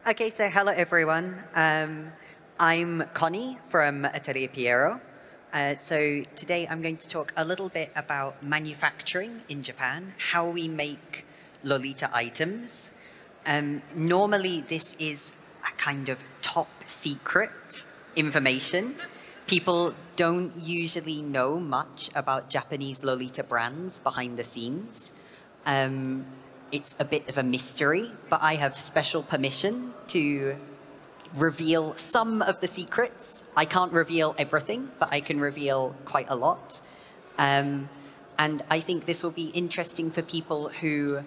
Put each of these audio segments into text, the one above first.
Okay, so hello everyone. I'm Connie from Atelier Pierrot. So today I'm going to talk a little bit about manufacturing in Japan, how we make Lolita items. Normally this is a kind of top secret information. People don't usually know much about Japanese Lolita brands behind the scenes. It's a bit of a mystery, but I have special permission to reveal some of the secrets. I can't reveal everything, but I can reveal quite a lot. And I think this will be interesting for people who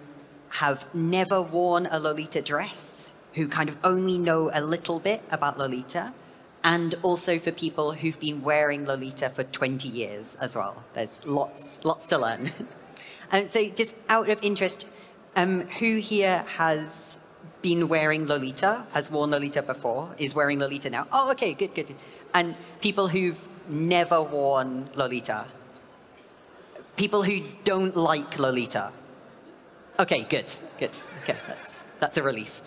have never worn a Lolita dress, who kind of only know a little bit about Lolita, and also for people who've been wearing Lolita for 20 years as well. There's lots to learn. And so just out of interest, who here has been wearing Lolita, has worn Lolita before, is wearing Lolita now? Oh, okay, good. And people who've never worn Lolita? People who don't like Lolita? Okay, good. Okay, that's a relief.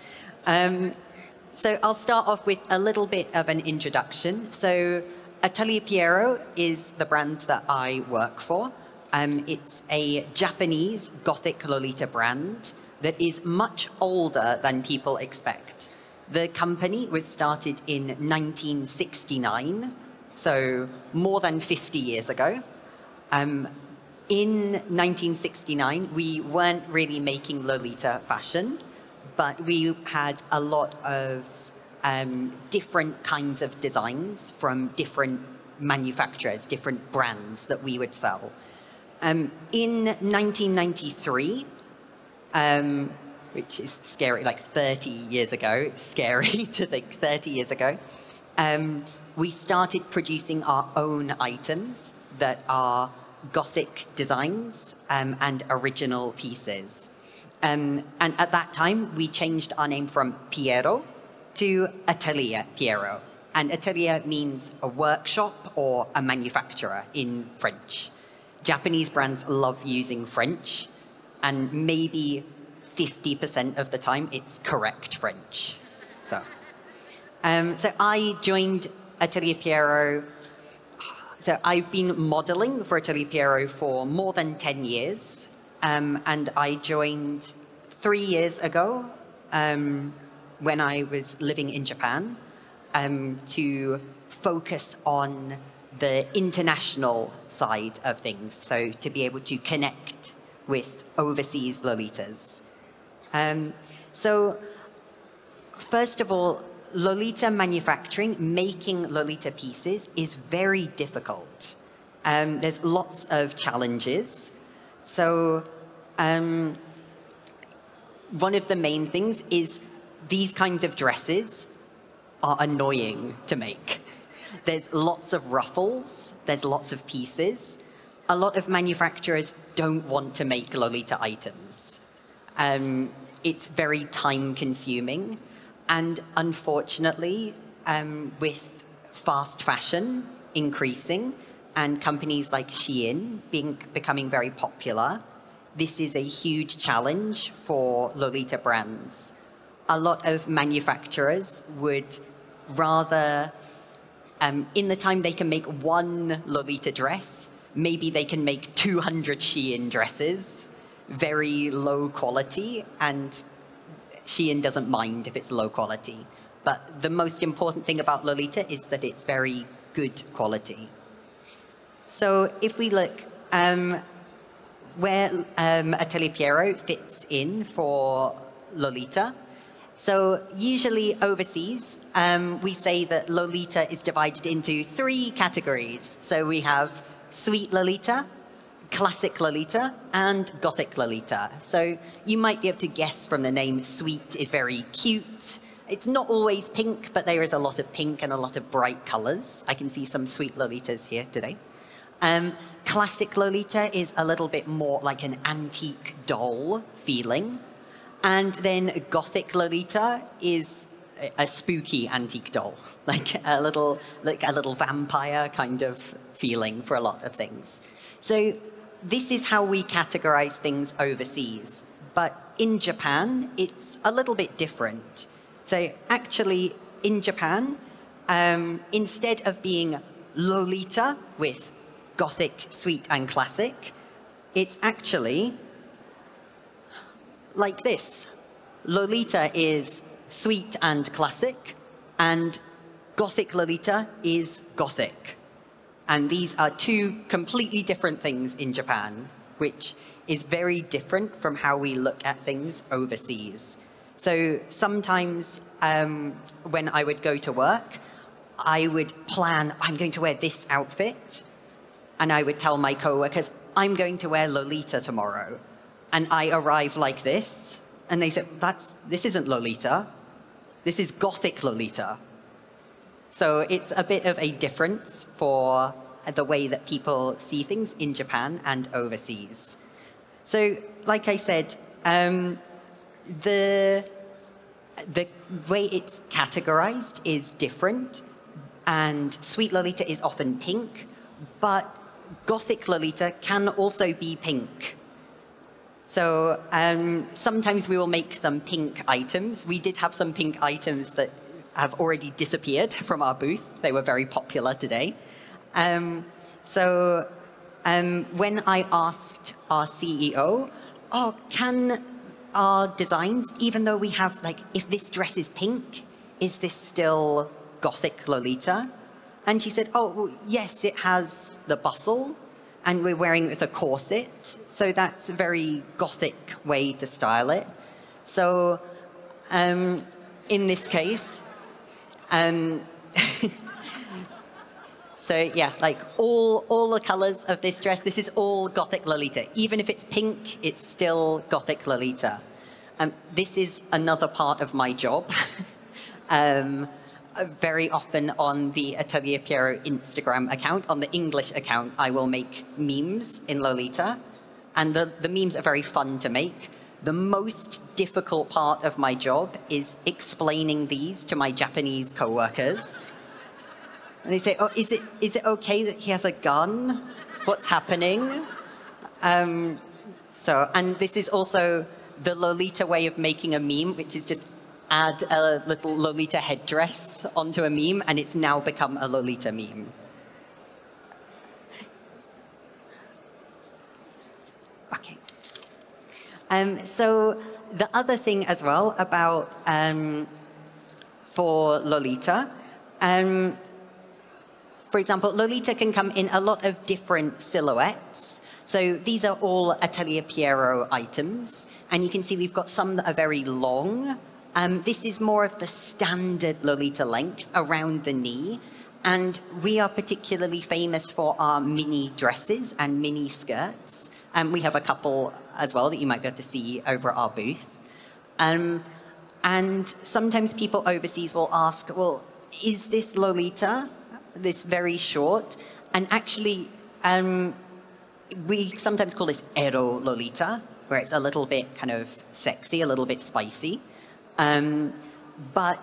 So I'll start off with a little bit of an introduction. So Atelier Pierrot is the brand that I work for. It's a Japanese Gothic Lolita brand that is much older than people expect. The company was started in 1969, so more than 50 years ago. In 1969, we weren't really making Lolita fashion, but we had a lot of different kinds of designs from different manufacturers, different brands that we would sell. In 1993, which is scary, like 30 years ago, it's scary to think 30 years ago, we started producing our own items that are Gothic designs and original pieces. And at that time, we changed our name from Pierrot to Atelier Pierrot. And Atelier means a workshop or a manufacturer in French. Japanese brands love using French, and maybe 50% of the time it's correct French. So I joined Atelier Pierrot. So I've been modeling for Atelier Pierrot for more than 10 years, and I joined 3 years ago when I was living in Japan to focus on the international side of things, so to be able to connect with overseas Lolitas. So first of all, Lolita manufacturing, making Lolita pieces, is very difficult. There's lots of challenges. So one of the main things is these kinds of dresses are annoying to make. There's lots of ruffles, there's lots of pieces. A lot of manufacturers don't want to make Lolita items. It's very time-consuming, and unfortunately, with fast fashion increasing and companies like Shein becoming very popular, this is a huge challenge for Lolita brands. A lot of manufacturers would rather, in the time they can make one Lolita dress, maybe they can make 200 Shein dresses, very low quality, and Shein doesn't mind if it's low quality. But the most important thing about Lolita is that it's very good quality. So if we look where Atelier Pierrot fits in for Lolita, so usually overseas, we say that Lolita is divided into 3 categories. So we have sweet Lolita, classic Lolita, and Gothic Lolita. So you might be able to guess from the name, sweet is very cute. It's not always pink, but there is a lot of pink and a lot of bright colors. I can see some sweet Lolitas here today. Classic Lolita is a little bit more like an antique doll feeling. And then Gothic Lolita is a spooky antique doll, like a little vampire kind of feeling for a lot of things. So this is how we categorize things overseas. But in Japan, it's a little bit different. So actually, in Japan, instead of being Lolita with gothic, sweet, and classic, it's actually like this. Lolita is sweet and classic, and Gothic Lolita is gothic. And these are two completely different things in Japan, which is very different from how we look at things overseas. So sometimes when I would go to work, I would plan, I'm going to wear this outfit, and I would tell my coworkers, I'm going to wear Lolita tomorrow. And I arrive like this, and they say, this isn't Lolita, this is Gothic Lolita. So it's a bit of a difference for the way that people see things in Japan and overseas. So, like I said, the way it's categorized is different, and Sweet Lolita is often pink, but Gothic Lolita can also be pink. So sometimes we will make some pink items. We did have some pink items that have already disappeared from our booth. They were very popular today. So when I asked our CEO, oh, can our designs, even though we have, like, if this dress is pink, is this still Gothic Lolita? And she said, oh, well, yes, it has the bustle, and we're wearing it with a corset, so that's a very Gothic way to style it. So in this case, so yeah, like all the colors of this dress, this is all Gothic Lolita. Even if it's pink, it's still Gothic Lolita. This is another part of my job. Very often on the Atelier Pierrot Instagram account, on the English account, I will make memes in Lolita. And the memes are very fun to make. The most difficult part of my job is explaining these to my Japanese coworkers. And they say, oh, is it okay that he has a gun? What's happening? And this is also the Lolita way of making a meme, which is just add a little Lolita headdress onto a meme, and it's now become a Lolita meme. Okay. So the other thing as well about for Lolita, for example, Lolita can come in a lot of different silhouettes. So these are all Atelier Pierrot items, and you can see we've got some that are very long. This is more of the standard Lolita length around the knee, and we are particularly famous for our mini dresses and mini skirts. We have a couple as well that you might be able to see over at our booth. And sometimes people overseas will ask, well, is this Lolita, this very short? And actually, we sometimes call this Ero Lolita, where it's a little bit kind of sexy, a little bit spicy. But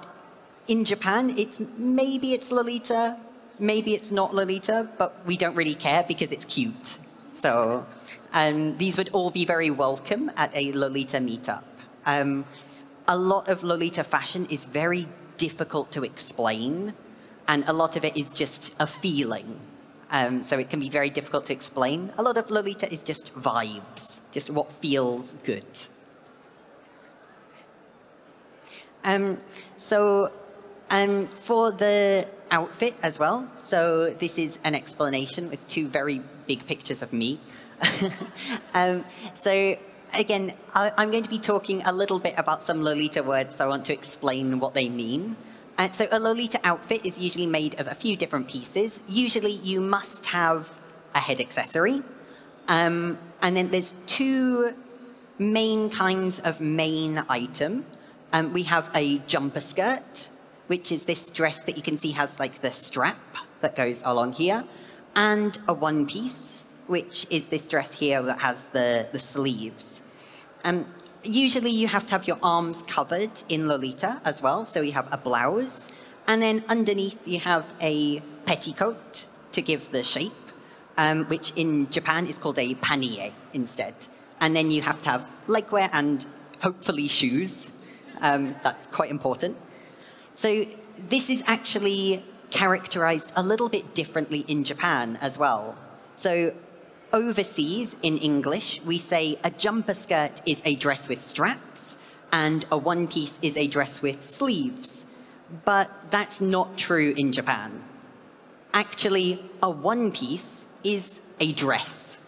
in Japan, maybe it's Lolita, maybe it's not Lolita, but we don't really care because it's cute. So these would all be very welcome at a Lolita meetup. A lot of Lolita fashion is very difficult to explain, and a lot of it is just a feeling. So it can be very difficult to explain. A lot of Lolita is just vibes, just what feels good. For the outfit as well, so this is an explanation with two very big pictures of me. So again, I'm going to be talking a little bit about some Lolita words, so I want to explain what they mean. So a Lolita outfit is usually made of a few different pieces. Usually you must have a head accessory. And then there's two main kinds of main item. We have a jumper skirt, which is this dress that you can see has like the strap that goes along here, and a one piece, which is this dress here that has the sleeves. Usually you have to have your arms covered in Lolita as well, so you have a blouse, and then underneath you have a petticoat to give the shape, which in Japan is called a panier instead. And then you have to have legwear and hopefully shoes. That's quite important. So this is actually characterized a little bit differently in Japan as well. So overseas, in English, we say a jumper skirt is a dress with straps, and a one-piece is a dress with sleeves. But that's not true in Japan. Actually, a one-piece is a dress.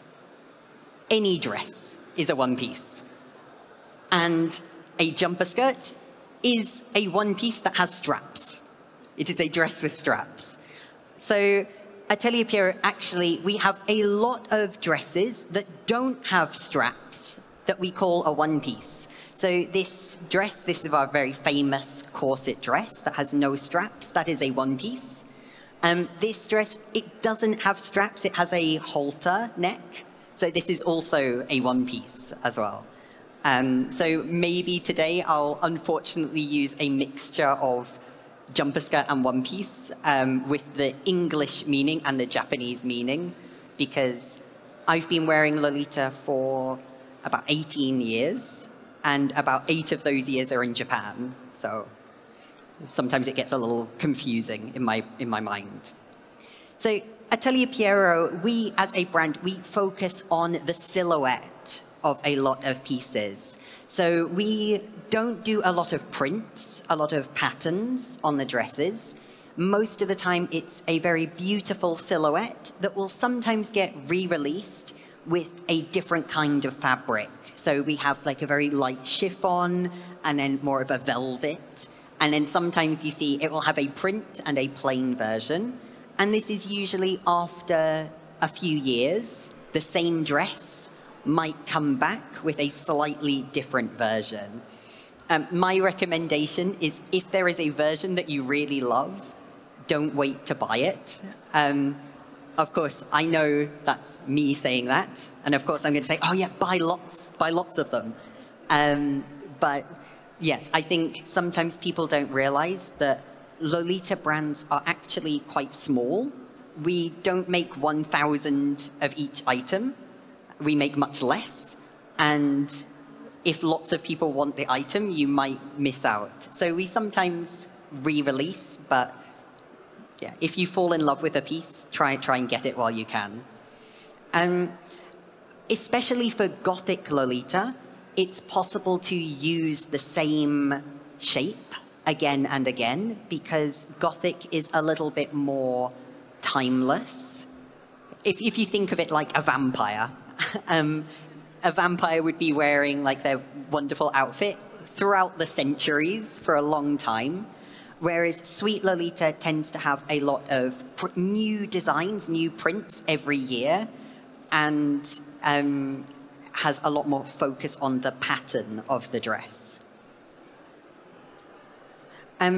Any dress is a one-piece. And a jumper skirt is a one-piece that has straps. It is a dress with straps. So Atelier Pierrot, actually, we have a lot of dresses that don't have straps that we call a one-piece. So this dress, this is our very famous corset dress that has no straps. That is a one-piece. This dress, it doesn't have straps. It has a halter neck. So this is also a one-piece as well. So maybe today I'll unfortunately use a mixture of jumper skirt and one piece with the English meaning and the Japanese meaning, because I've been wearing Lolita for about 18 years, and about 8 of those years are in Japan. So sometimes it gets a little confusing in my mind. So Atelier Pierrot, we as a brand, we focus on the silhouette of a lot of pieces. So we don't do a lot of prints, a lot of patterns on the dresses. Most of the time, it's a very beautiful silhouette that will sometimes get re-released with a different kind of fabric. So we have like a very light chiffon and then more of a velvet. And then sometimes you see it will have a print and a plain version. And this is usually after a few years, the same dress might come back with a slightly different version. My recommendation is if there is a version that you really love, don't wait to buy it. Of course, I know that's me saying that. And of course, I'm going to say, oh yeah, buy lots of them. But yes, I think sometimes people don't realize that Lolita brands are actually quite small. We don't make 1,000 of each item. We make much less, and if lots of people want the item, you might miss out. So we sometimes re-release, but yeah, if you fall in love with a piece, try and get it while you can. Especially for Gothic Lolita, it's possible to use the same shape again and again, because Gothic is a little bit more timeless. If you think of it like a vampire, a vampire would be wearing like their wonderful outfit throughout the centuries for a long time, whereas Sweet Lolita tends to have a lot of new designs, new prints every year, and has a lot more focus on the pattern of the dress.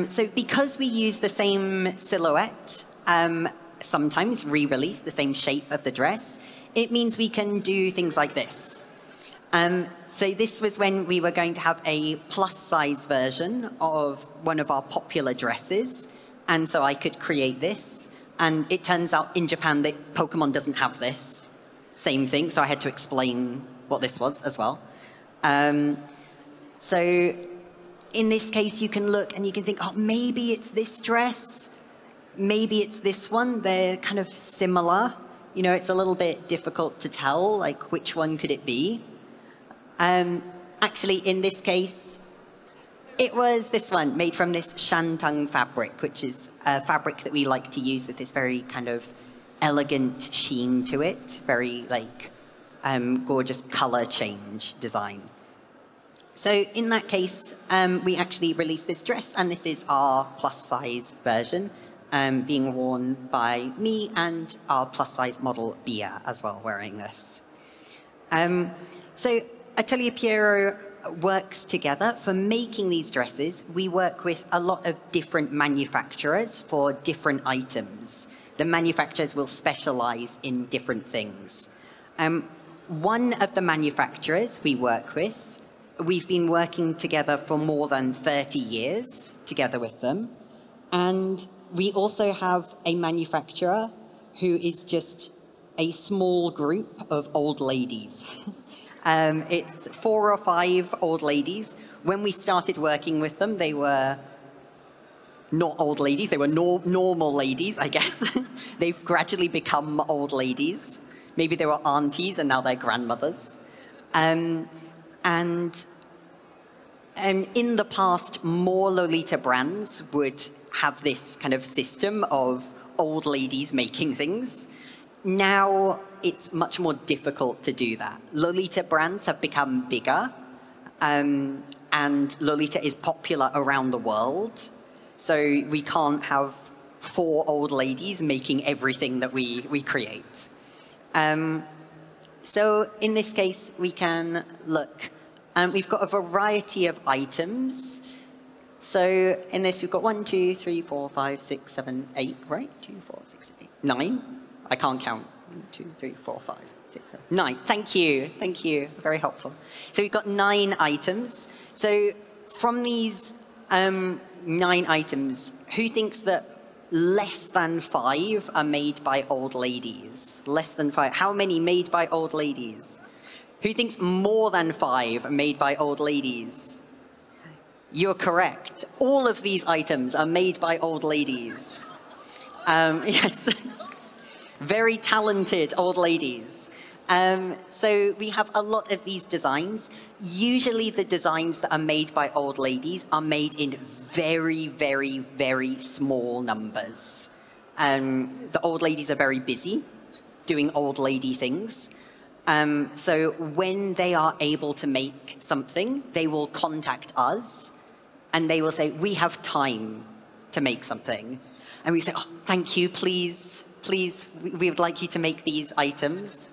So because we use the same silhouette, sometimes re-release the same shape of the dress, it means we can do things like this. So this was when we were going to have a plus-size version of one of our popular dresses, and so I could create this. And it turns out in Japan that Pokemon doesn't have this. Same thing, so I had to explain what this was as well. So in this case, you can look and you can think, oh, maybe it's this dress, maybe it's this one. They're kind of similar. You know, it's a little bit difficult to tell, like, which one could it be? Actually, in this case, it was this one, made from this shantung fabric, which is a fabric that we like to use with this very kind of elegant sheen to it, very, like, gorgeous color change design. So in that case, we actually released this dress, and this is our plus-size version, being worn by me and our plus-size model, Bia, as well, wearing this. So Atelier Pierrot works together. For making these dresses, we work with a lot of different manufacturers for different items. The manufacturers will specialize in different things. One of the manufacturers we work with, we've been working together for more than 30 years together with them. And we also have a manufacturer who is just a small group of old ladies. It's 4 or 5 old ladies when we started working with them, they were not old ladies. They were normal ladies, I guess. They've gradually become old ladies. Maybe they were aunties, and now they're grandmothers. And in the past, more Lolita brands would have this kind of system of old ladies making things. Now, it's much more difficult to do that. Lolita brands have become bigger, and Lolita is popular around the world. So we can't have 4 old ladies making everything that we create. So in this case, we can look. We've got a variety of items. So in this, we've got 1, 2, 3, 4, 5, 6, 7, 8, right? 2, 4, 6, 8, 9. I can't count. 1, 2, 3, 4, 5, 6, 7, 9. Thank you. Thank you. Very helpful. So we've got 9 items. So from these 9 items, who thinks that less than 5 are made by old ladies? Less than 5. How many made by old ladies? Who thinks more than 5 are made by old ladies? You're correct. All of these items are made by old ladies. Yes. Very talented old ladies. So we have a lot of these designs. Usually the designs that are made by old ladies are made in very, very, very small numbers. The old ladies are very busy doing old lady things. So when they are able to make something, they will contact us and they will say, we have time to make something. And we say, oh, thank you, please, we would like you to make these items.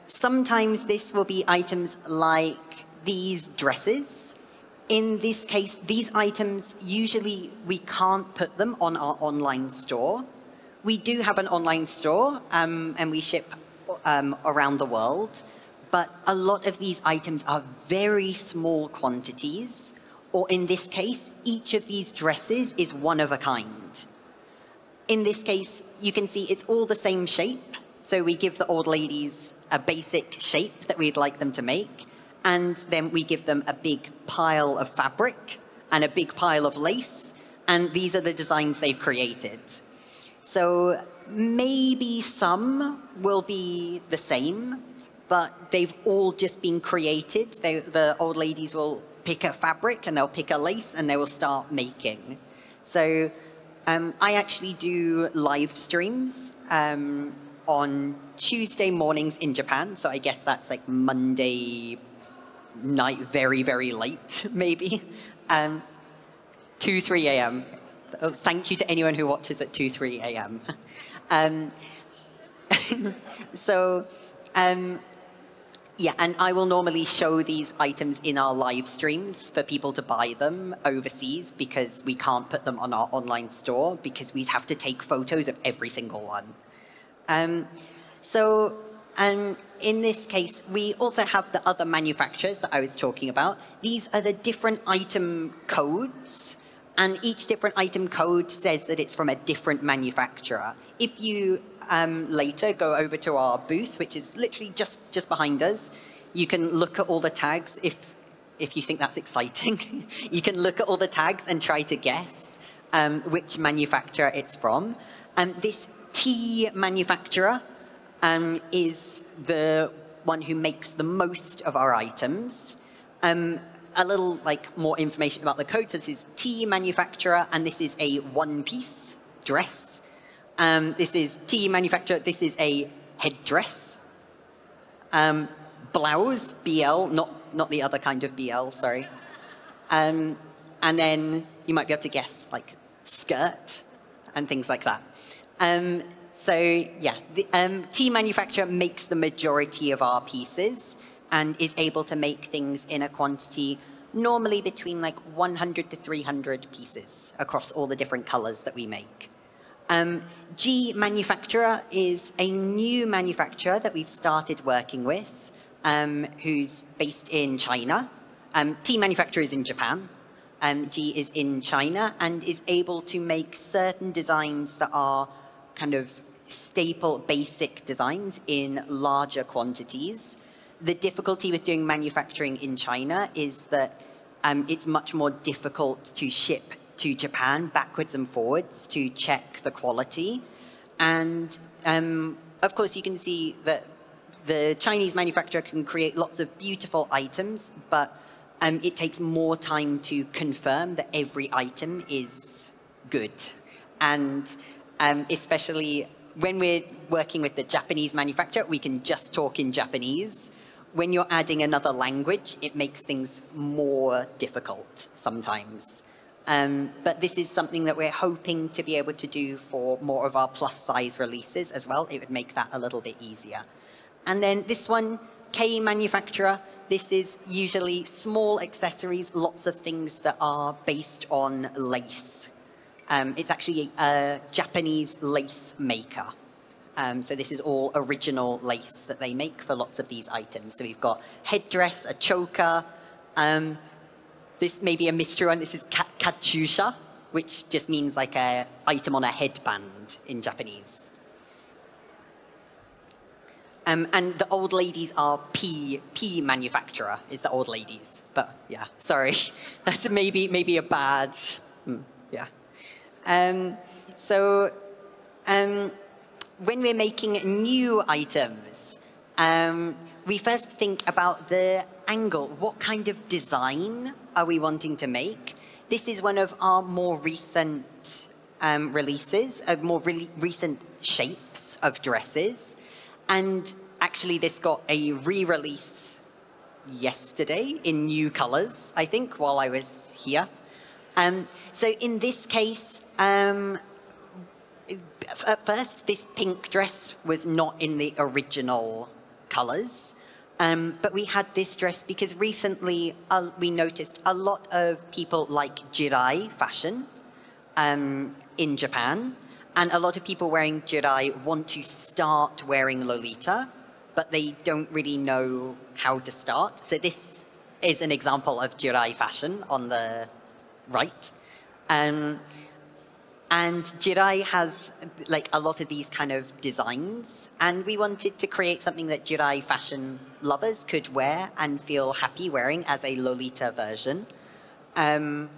Sometimes this will be items like these dresses. In this case, these items, usually we can't put them on our online store. We do have an online store, and we ship around the world, but a lot of these items are very small quantities, or in this case, each of these dresses is one of a kind. In this case, you can see it's all the same shape, so we give the old ladies a basic shape that we'd like them to make, and then we give them a big pile of fabric and a big pile of lace, and these are the designs they've created. So maybe some will be the same, but they've all just been created. The old ladies will pick a fabric and they'll pick a lace and they will start making. So I actually do live streams on Tuesday mornings in Japan. So I guess that's like Monday night, very, very late, maybe. 2, 3 a.m. Oh, thank you to anyone who watches at 2, 3 a.m. Yeah, and I will normally show these items in our live streams for people to buy them overseas because we can't put them on our online store because we'd have to take photos of every single one. In this case, we also have the other manufacturers that I was talking about. These are the different item codes. And each different item code says that it's from a different manufacturer. If you later go over to our booth, which is literally just behind us, you can look at all the tags if you think that's exciting. You can look at all the tags and try to guess which manufacturer it's from. This T manufacturer is the one who makes the most of our items. A little more information about the code. So this is T manufacturer, and this is a one-piece dress. This is T manufacturer. This is a headdress. Blouse, BL, not the other kind of BL. Sorry. And then you might be able to guess skirt and things like that. So yeah, the T manufacturer makes the majority of our pieces and is able to make things in a quantity normally between 100 to 300 pieces across all the different colors that we make. G manufacturer is a new manufacturer that we've started working with, who's based in China. T manufacturer is in Japan. G is in China and is able to make certain designs that are kind of staple, basic designs in larger quantities. the difficulty with doing manufacturing in China is that it's much more difficult to ship to Japan backwards and forwards to check the quality. And of course, you can see that the Chinese manufacturer can create lots of beautiful items, but it takes more time to confirm that every item is good. And especially when we're working with the Japanese manufacturer, we can just talk in Japanese. When you're adding another language, it makes things more difficult sometimes. But this is something that we're hoping to be able to do for more of our plus-size releases as well. It would make that a little bit easier. And then this one, K manufacturer, this is usually small accessories, lots of things that are based on lace. It's actually a Japanese lace maker. So this is all original lace that they make for lots of these items. So we've got headdress, a choker. This may be a mystery one. This is katyusha, which just means like an item on a headband in Japanese. And the old ladies are P manufacturer, is the old ladies. But yeah, sorry. That's maybe a bad, yeah. When we're making new items, we first think about the angle. What kind of design are we wanting to make? This is one of our more recent releases, more recent shapes of dresses. And actually, this got a re-release yesterday in new colors, I think, while I was here. So in this case, at first, this pink dress was not in the original colors. But we had this dress because recently we noticed a lot of people like jirai fashion in Japan. And a lot of people wearing jirai want to start wearing Lolita, but they don't really know how to start. So this is an example of jirai fashion on the right. And jirai has like a lot of these kind of designs. And we wanted to create something that jirai fashion lovers could wear and feel happy wearing as a Lolita version. And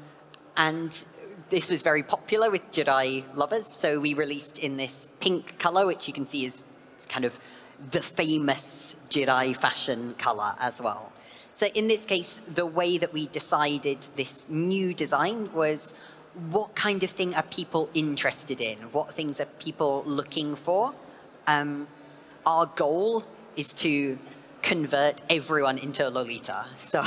this was very popular with jirai lovers, so we released in this pink color, which you can see is kind of the famous jirai fashion color as well. So in this case, the way that we decided this new design was what kind of thing are people interested in? What things are people looking for? Our goal is to convert everyone into a Lolita. So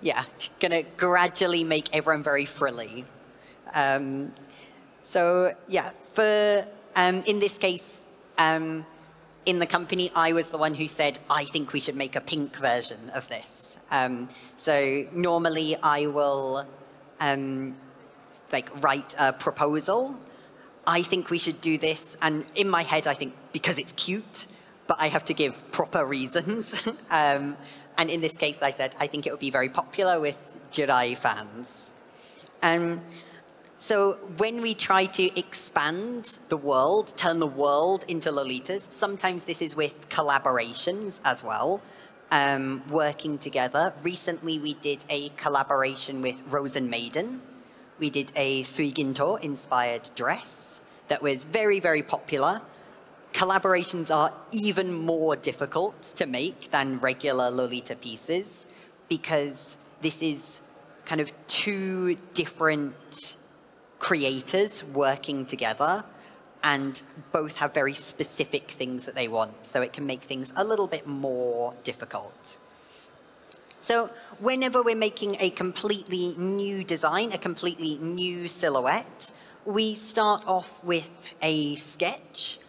yeah, gonna gradually make everyone very frilly. So yeah, in this case, in the company, I was the one who said, I think we should make a pink version of this. So normally I will like write a proposal. I think we should do this. And in my head, I think because it's cute, but I have to give proper reasons. And in this case, I said, I think it would be very popular with jirai fans. So when we try to expand the world, turn the world into Lolitas, sometimes this is with collaborations as well, working together. Recently, we did a collaboration with Rosen Maiden. We did a Suiginto-inspired dress that was very, very popular. Collaborations are even more difficult to make than regular Lolita pieces because this is kind of two different creators working together and both have very specific things that they want. So it can make things a little bit more difficult. So whenever we're making a completely new design, a completely new silhouette, we start off with a sketch.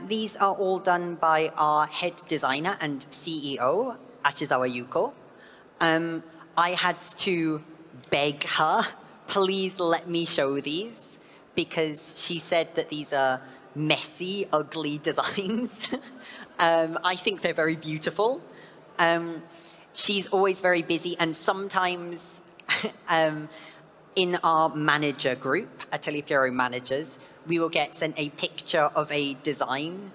These are all done by our head designer and CEO, Achizawa Yuko. I had to beg her, please let me show these, because she said that these are messy, ugly designs. I think they're very beautiful. She's always very busy, and sometimes in our manager group, Atelier Pierrot managers, we will get sent a picture of a design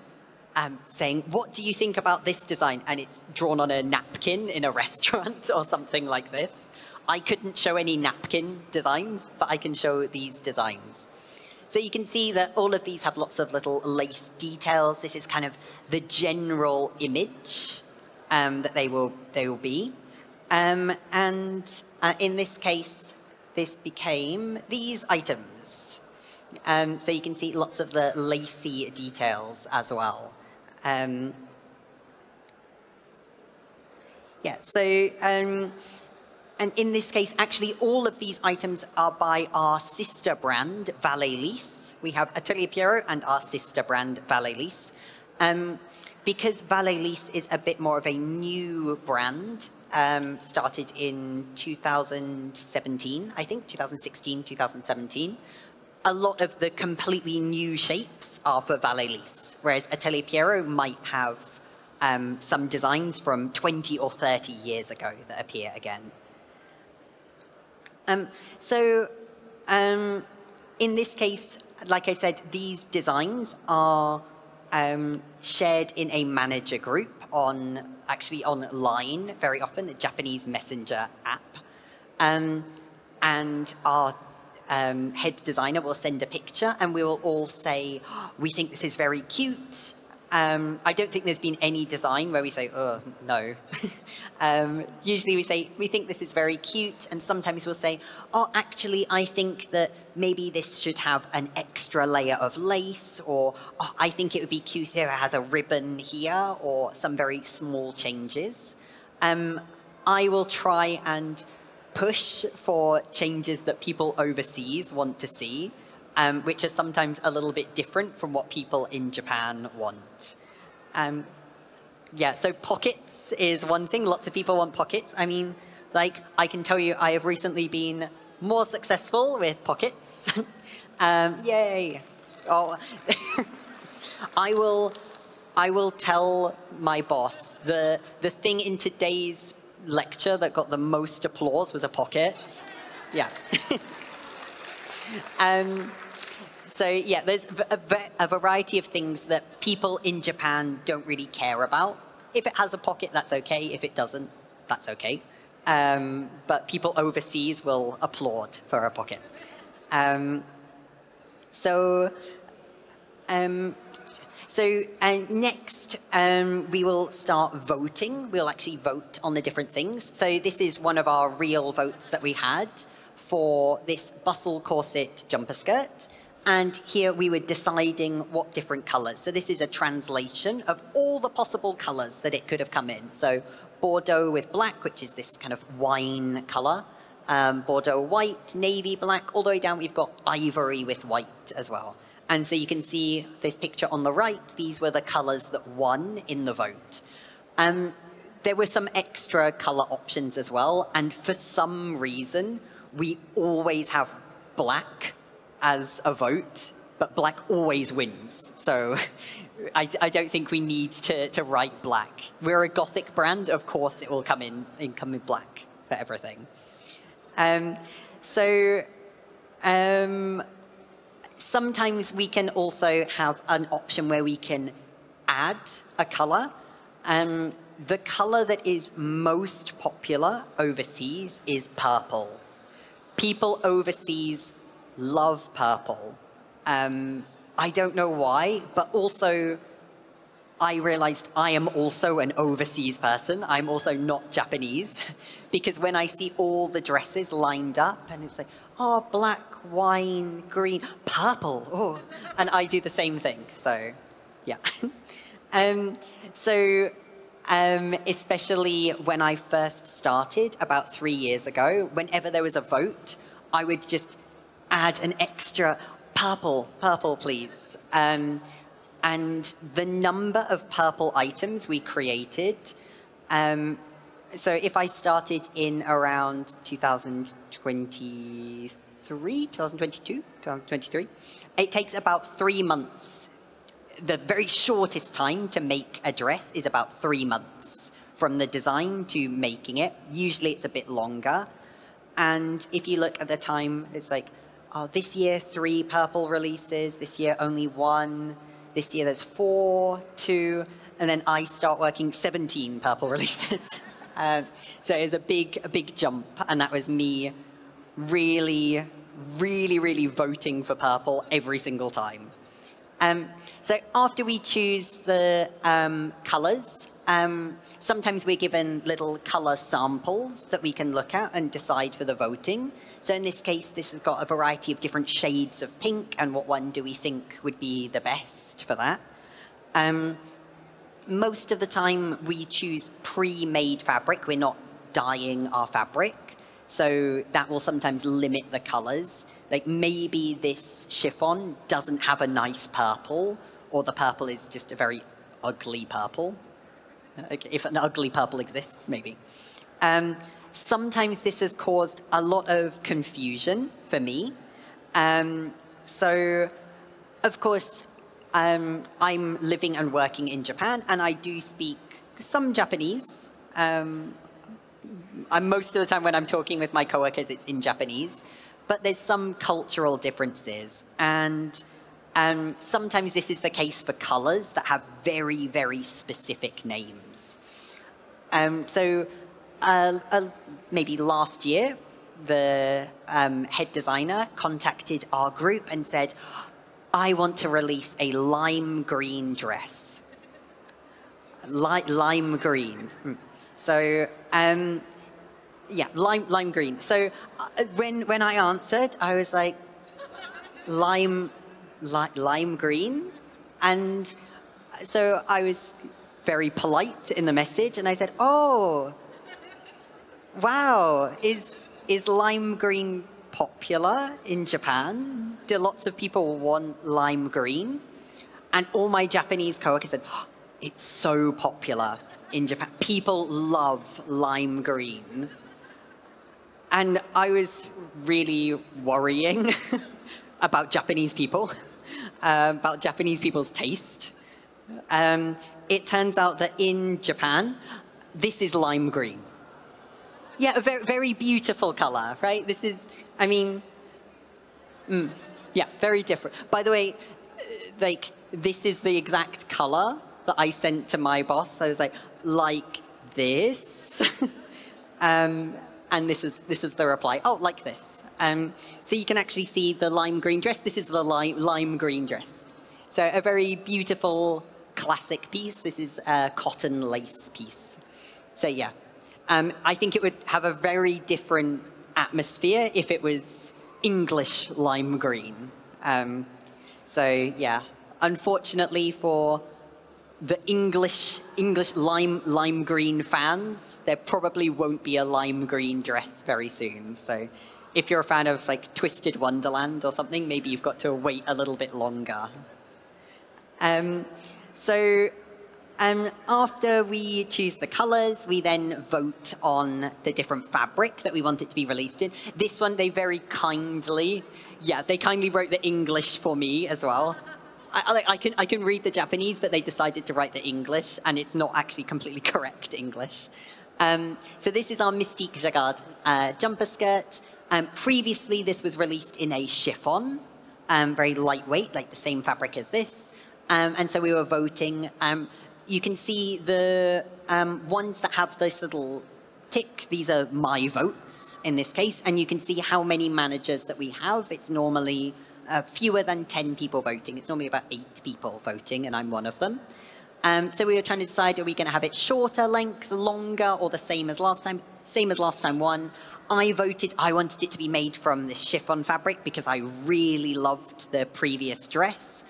saying, what do you think about this design? And it's drawn on a napkin in a restaurant or something like this. I couldn't show any napkin designs, but I can show these designs. So you can see that all of these have lots of little lace details. This is kind of the general image that they will be. And in this case, this became these items. So you can see lots of the lacy details as well. Yeah, so, and in this case, actually, all of these items are by our sister brand, Lolita. We have Atelier Pierrot and our sister brand, Lolita. Because Lolita is a bit more of a new brand, started in 2017, I think, 2016, 2017. A lot of the completely new shapes are for Lolita, whereas Atelier Pierrot might have some designs from 20 or 30 years ago that appear again. In this case, like I said, these designs are shared in a manager group actually online very often, a Japanese messenger app. And our head designer will send a picture and we will all say, oh, we think this is very cute. I don't think there's been any design where we say, oh, no. Usually we say, we think this is very cute, and sometimes we'll say, oh, actually, I think that maybe this should have an extra layer of lace, or oh, I think it would be cute if it has a ribbon here, or some very small changes. I will try and push for changes that people overseas want to see, which are sometimes a little bit different from what people in Japan want. Yeah, so pockets is one thing. Lots of people want pockets. I mean, like, I can tell you I have recently been more successful with pockets. Yay. Oh, I will tell my boss the thing in today's lecture that got the most applause was a pocket. Yeah. So yeah, there's a variety of things that people in Japan don't really care about. If it has a pocket, that's okay. If it doesn't, that's okay. But people overseas will applaud for a pocket. Next, we will start voting. We'll actually vote on the different things. So this is one of our real votes that we had for this bustle corset jumper skirt. And here we were deciding what different colors. So this is a translation of all the possible colors that it could have come in. So Bordeaux with black, which is this kind of wine color. Bordeaux white, navy black, all the way down we've got ivory with white as well. And so you can see this picture on the right, these were the colors that won in the vote. There were some extra color options as well, and for some reason, we always have black as a vote, but black always wins. So I don't think we need to write black. We're a Gothic brand, of course it will come in black for everything. Sometimes we can also have an option where we can add a color. The color that is most popular overseas is purple. People overseas love purple. I don't know why, but also I realized I am also an overseas person. I'm also not Japanese, because when I see all the dresses lined up and it's like, oh, black, wine, green, purple, oh, and I do the same thing, so yeah. Especially when I first started about 3 years ago, whenever there was a vote, I would just add an extra purple, please. And the number of purple items we created, so if I started in around 2022, 2023, it takes about 3 months. The very shortest time to make a dress is about 3 months from the design to making it. Usually it's a bit longer. And if you look at the time, it's like, oh, this year 3 purple releases, this year only 1. This year there's 4, 2, and then I start working 17 purple releases. So it was a big jump, and that was me really voting for purple every single time. So after we choose the colors, sometimes we're given little color samples that we can look at and decide for the voting. So in this case, this has got a variety of different shades of pink, and what one do we think would be the best for that? Most of the time, we choose pre-made fabric. We're not dyeing our fabric, so that will sometimes limit the colors. Like maybe this chiffon doesn't have a nice purple, or the purple is just a very ugly purple. If an ugly purple exists, maybe. Sometimes this has caused a lot of confusion for me. So, of course, I'm living and working in Japan, and I do speak some Japanese. Most of the time when I'm talking with my coworkers, it's in Japanese. But there's some cultural differences, and sometimes this is the case for colors that have very specific names. So maybe last year, the head designer contacted our group and said, I want to release a lime green dress. Lime green. So, yeah, lime green. So when I answered, I was like, lime green? And so I was very polite in the message, and I said, oh, wow, is lime green popular in Japan? Do lots of people want lime green? And all my Japanese coworkers said, oh, it's so popular in Japan. People love lime green. And I was really worrying about Japanese people, about Japanese people's taste. It turns out that in Japan, this is lime green. Yeah, a very beautiful color, right? This is, I mean, yeah, very different. By the way, like, this is the exact color that I sent to my boss. I was like this. And this is the reply. Oh, like this. So you can actually see the lime green dress. This is the lime green dress. So a very beautiful classic piece. This is a cotton lace piece. So yeah, I think it would have a very different atmosphere if it was English lime green. So yeah, unfortunately for the English lime green fans, there probably won't be a lime green dress very soon. So if you're a fan of like Twisted Wonderland or something, maybe you've got to wait a little bit longer. After we choose the colors, we then vote on the different fabric that we want it to be released in. This one, they very kindly, yeah, they kindly wrote the English for me as well. I can read the Japanese, but they decided to write the English, and it's not actually completely correct English. So this is our Mystique Jagard jumper skirt. Previously, this was released in a chiffon, very lightweight, like the same fabric as this. And so we were voting. You can see the ones that have this little tick. These are my votes in this case, and you can see how many managers that we have. It's normally fewer than 10 people voting. It's normally about 8 people voting, and I'm one of them. So we were trying to decide, are we going to have it shorter length, longer, or the same as last time? Same as last time one. I voted, I wanted it to be made from this chiffon fabric because I really loved the previous dress.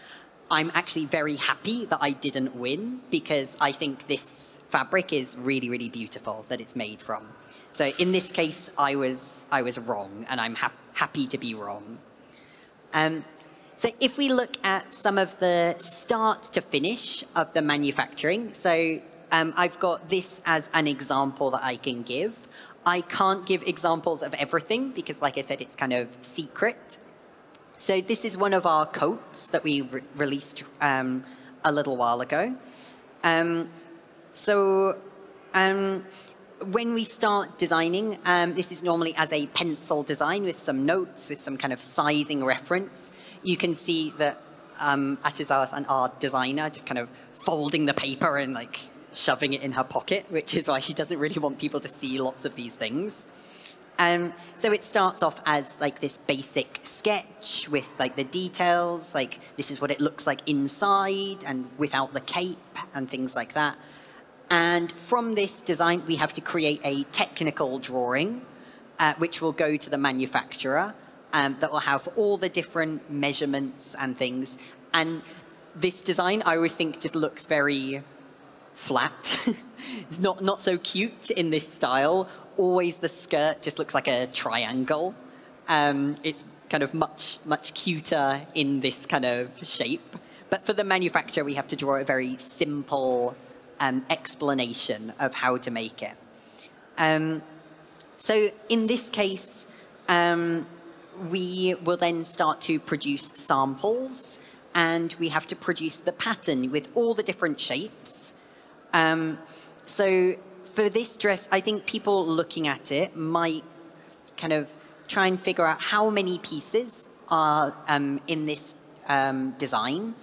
I'm actually very happy that I didn't win because I think this fabric is really beautiful that it's made from. So in this case, I was wrong, and I'm happy to be wrong. So if we look at some of the start to finish of the manufacturing, so I've got this as an example that I can give. I can't give examples of everything because, like I said, it's kind of secret. So this is one of our coats that we released a little while ago. When we start designing, this is normally as a pencil design with some notes, with some kind of sizing reference. You can see that Ashizawa-san, our designer, just kind of folding the paper and like shoving it in her pocket, which is why she doesn't really want people to see lots of these things. So it starts off as like this basic sketch with like the details, like this is what it looks like inside and without the cape and things like that. And from this design, we have to create a technical drawing, which will go to the manufacturer, that will have all the different measurements and things. And this design, I always think, just looks very flat. It's not so cute in this style. Always the skirt just looks like a triangle. It's kind of much cuter in this kind of shape. But for the manufacturer, we have to draw a very simple explanation of how to make it. So in this case, we will then start to produce samples, and we have to produce the pattern with all the different shapes. So for this dress, I think people looking at it might kind of try and figure out how many pieces are in this design.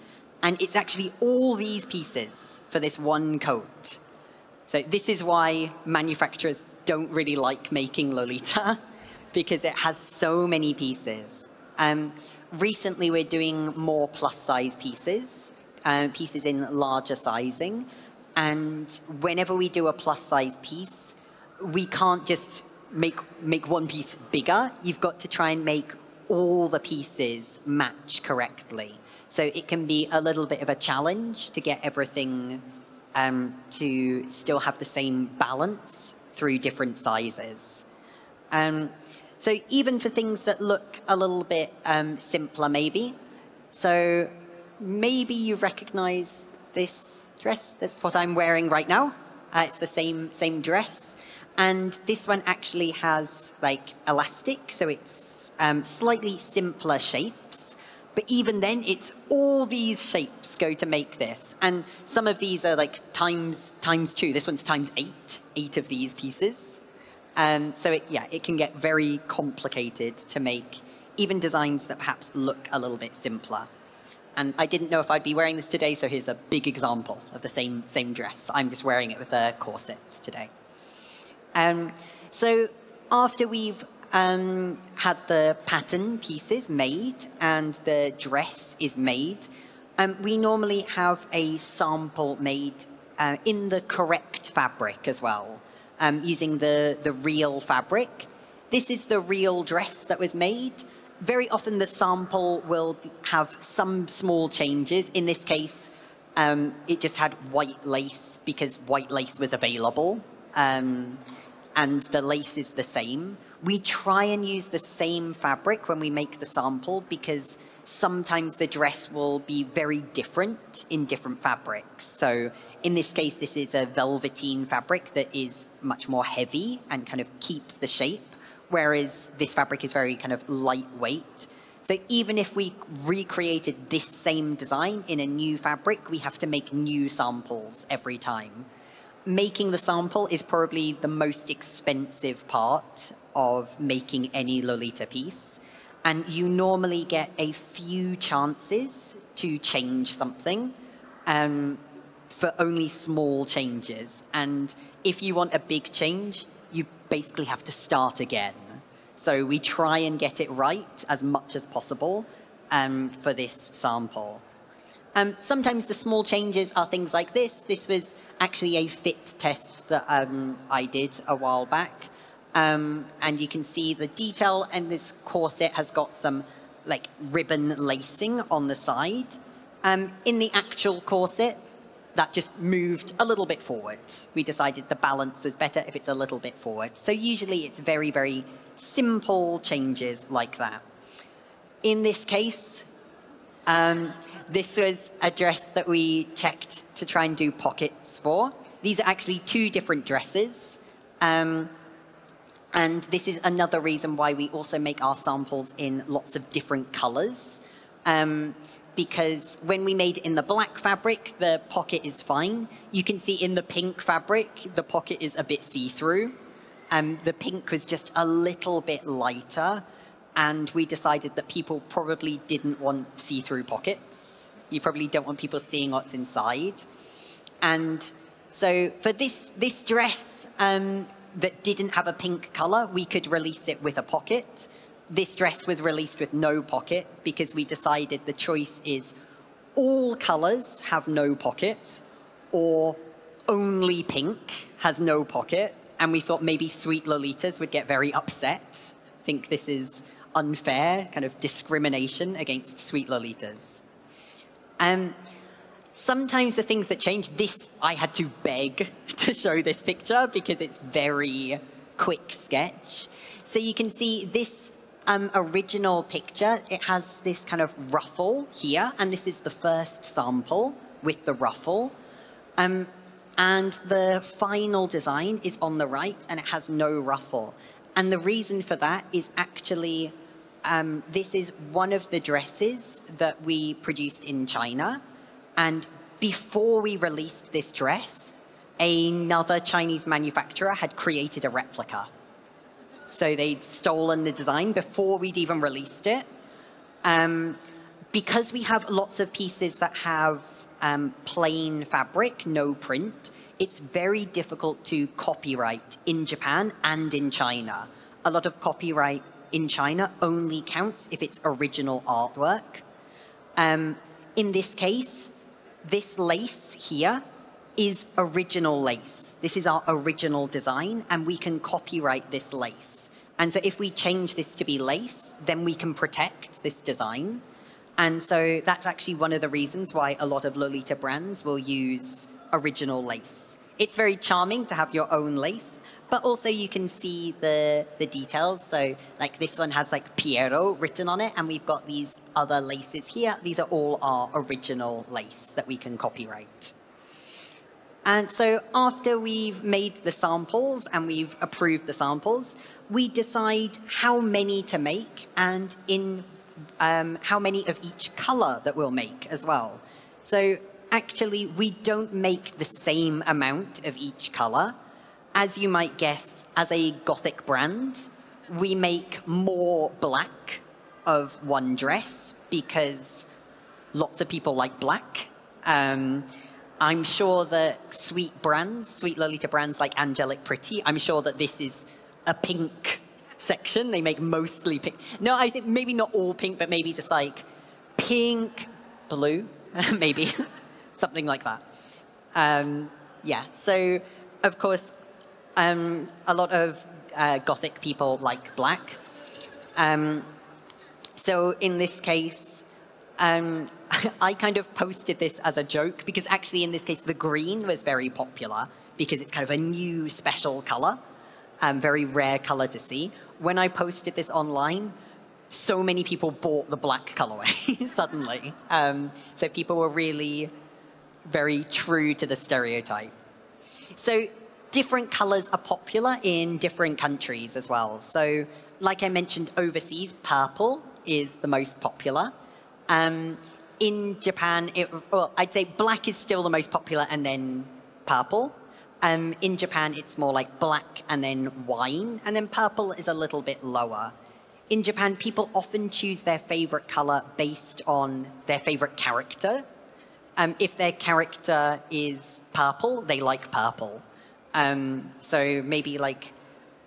And it's actually all these pieces for this one coat. So this is why manufacturers don't really like making Lolita, because it has so many pieces. Recently, we're doing more plus-size pieces, pieces in larger sizing. And whenever we do a plus-size piece, we can't just make one piece bigger. You've got to try and make all the pieces match correctly. So it can be a little bit of a challenge to get everything to still have the same balance through different sizes. So even for things that look a little bit simpler, maybe. So maybe you recognize this dress. That's what I'm wearing right now. It's the same dress. And this one actually has like elastic, so it's slightly simpler shapes. But even then, it's all these shapes go to make this. And some of these are like times 2. This one's times 8 of these pieces. So it can get very complicated to make even designs that perhaps look a little bit simpler. And I didn't know if I'd be wearing this today, so here's a big example of the same dress. I'm just wearing it with a corset today. So after we've had the pattern pieces made and the dress is made, we normally have a sample made in the correct fabric as well, using the real fabric. This is the real dress that was made. Very often the sample will have some small changes. In this case, it just had white lace because white lace was available. And the lace is the same. We try and use the same fabric when we make the sample because sometimes the dress will be very different in different fabrics. So in this case, this is a velveteen fabric that is much more heavy and kind of keeps the shape, whereas this fabric is very kind of lightweight. So even if we recreated this same design in a new fabric, we have to make new samples every time. Making the sample is probably the most expensive part of making any Lolita piece. And you normally get a few chances to change something for only small changes. And if you want a big change, you basically have to start again. So we try and get it right as much as possible for this sample. Sometimes the small changes are things like this. This was actually a fit test that I did a while back. And you can see the detail, and this corset has got some like ribbon lacing on the side. In the actual corset, that just moved a little bit forward. We decided the balance was better if it's a little bit forward. So usually it's very, very simple changes like that. In this case, this was a dress that we checked to try and do pockets for. These are actually 2 different dresses. And this is another reason why we also make our samples in lots of different colors. Because when we made it in the black fabric, the pocket is fine. You can see in the pink fabric, the pocket is a bit see-through. The pink was just a little bit lighter. And we decided that people probably didn't want see-through pockets. You probably don't want people seeing what's inside. And so for this dress that didn't have a pink color, we could release it with a pocket. This dress was released with no pocket because we decided the choice is all colors have no pocket or only pink has no pocket. And we thought maybe sweet Lolitas would get very upset, think this is unfair, kind of discrimination against sweet Lolitas. Sometimes the things that change, this I had to beg to show this picture because it's very quick sketch. So you can see this original picture, it has this kind of ruffle here, and this is the first sample with the ruffle. And the final design is on the right, and it has no ruffle. And the reason for that is actually, this is one of the dresses that we produced in China. And before we released this dress, another Chinese manufacturer had created a replica. So they'd stolen the design before we'd even released it. Because we have lots of pieces that have plain fabric, no print, it's very difficult to copyright in Japan and in China. A lot of copyright in China only counts if it's original artwork. In this case, this lace here is original lace. This is our original design, and we can copyright this lace. And so if we change this to be lace, then we can protect this design. And so that's actually one of the reasons why a lot of Lolita brands will use original lace. It's very charming to have your own lace, but also you can see the details. So like this one has like Pierrot written on it, and we've got these other laces here. These are all our original lace that we can copyright. And so after we've made the samples and we've approved the samples, we decide how many to make and in how many of each color that we'll make as well. So actually, we don't make the same amount of each color. As you might guess, as a Gothic brand, we make more black of one dress because lots of people like black. I'm sure that sweet Lolita brands like Angelic Pretty, I'm sure that this is a pink section. They make mostly pink. No, I think maybe not all pink, but maybe just like pink, blue, maybe. Something like that. Yeah, so of course, a lot of Gothic people like black. So in this case, I kind of posted this as a joke because actually in this case, the green was very popular because it's kind of a new special color, very rare color to see. When I posted this online, so many people bought the black colorway suddenly. So people were really very true to the stereotype. So different colors are popular in different countries as well. So like I mentioned, overseas, purple is the most popular. In Japan, well, I'd say black is still the most popular and then purple. In Japan, it's more like black and then wine, and then purple is a little bit lower. In Japan, people often choose their favorite color based on their favorite character. If their character is purple, they like purple. So maybe like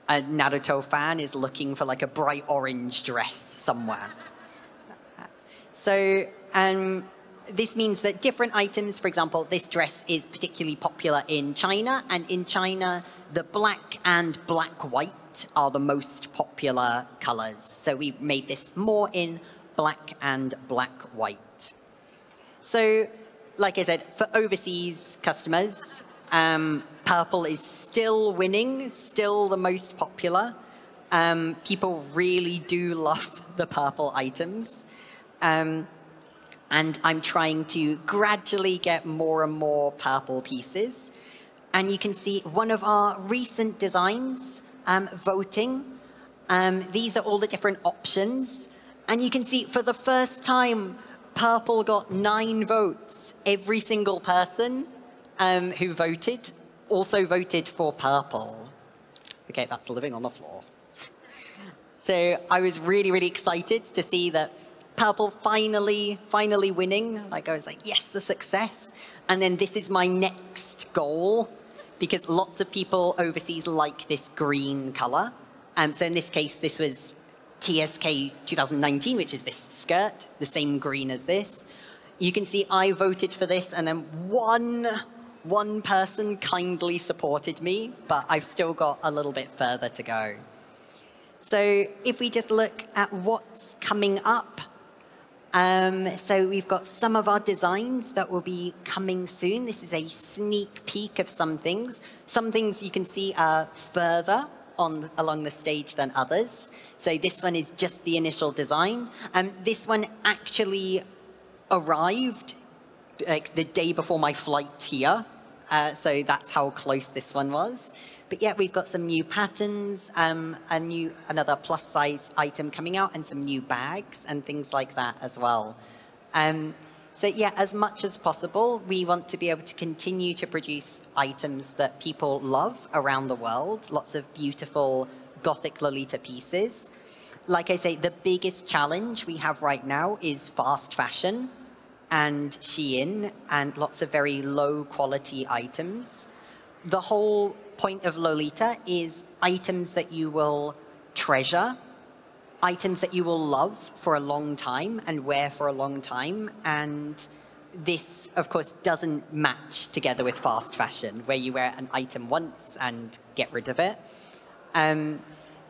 a Naruto fan is looking for like a bright orange dress somewhere. So this means that different items, for example, this dress is particularly popular in China, and in China, the black and black-white are the most popular colors. So we made this more in black and black-white. So, like I said, for overseas customers, purple is still winning, still the most popular. People really do love the purple items. And I'm trying to gradually get more and more purple pieces. And you can see one of our recent designs, voting. These are all the different options. And you can see for the first time, purple got 9 votes. Every single person who voted also voted for purple. Okay, that's living on the floor. So I was really, really excited to see that purple finally winning. Like I was like, yes, a success. And then this is my next goal, because lots of people overseas like this green color. So in this case, this was TSK 2019, which is this skirt, the same green as this. You can see I voted for this, and then one person kindly supported me, but I've still got a little bit further to go. So if we just look at what's coming up, so we've got some of our designs that will be coming soon. This is a sneak peek of some things. Some things you can see are further along the stage than others. So this one is just the initial design. This one actually arrived like the day before my flight here. So that's how close this one was. But yeah, we've got some new patterns, another plus size item coming out, and some new bags and things like that as well. So yeah, as much as possible, we want to be able to continue to produce items that people love around the world. Lots of beautiful Gothic Lolita pieces. Like I say, the biggest challenge we have right now is fast fashion and Shein, and lots of very low quality items. The whole point of Lolita is items that you will treasure, items that you will love for a long time and wear for a long time. And this, of course, doesn't match together with fast fashion, where you wear an item once and get rid of it.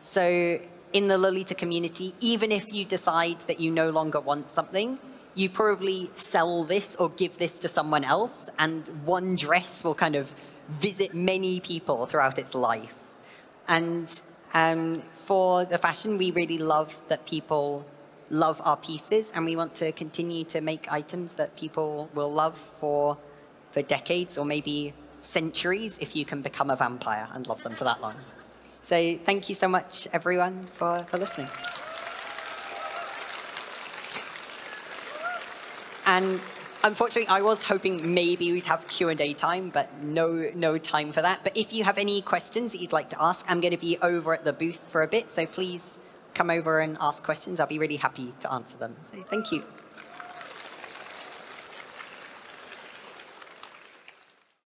So in the Lolita community, even if you decide that you no longer want something, you probably sell this or give this to someone else, and one dress will kind of visit many people throughout its life. And for the fashion, we really love that people love our pieces, and we want to continue to make items that people will love for decades or maybe centuries if you can become a vampire and love them for that long. So thank you so much, everyone, for listening. And unfortunately, I was hoping maybe we'd have Q&A time, but no time for that. But if you have any questions that you'd like to ask, I'm going to be over at the booth for a bit, so please come over and ask questions. I'll be really happy to answer them. So thank you.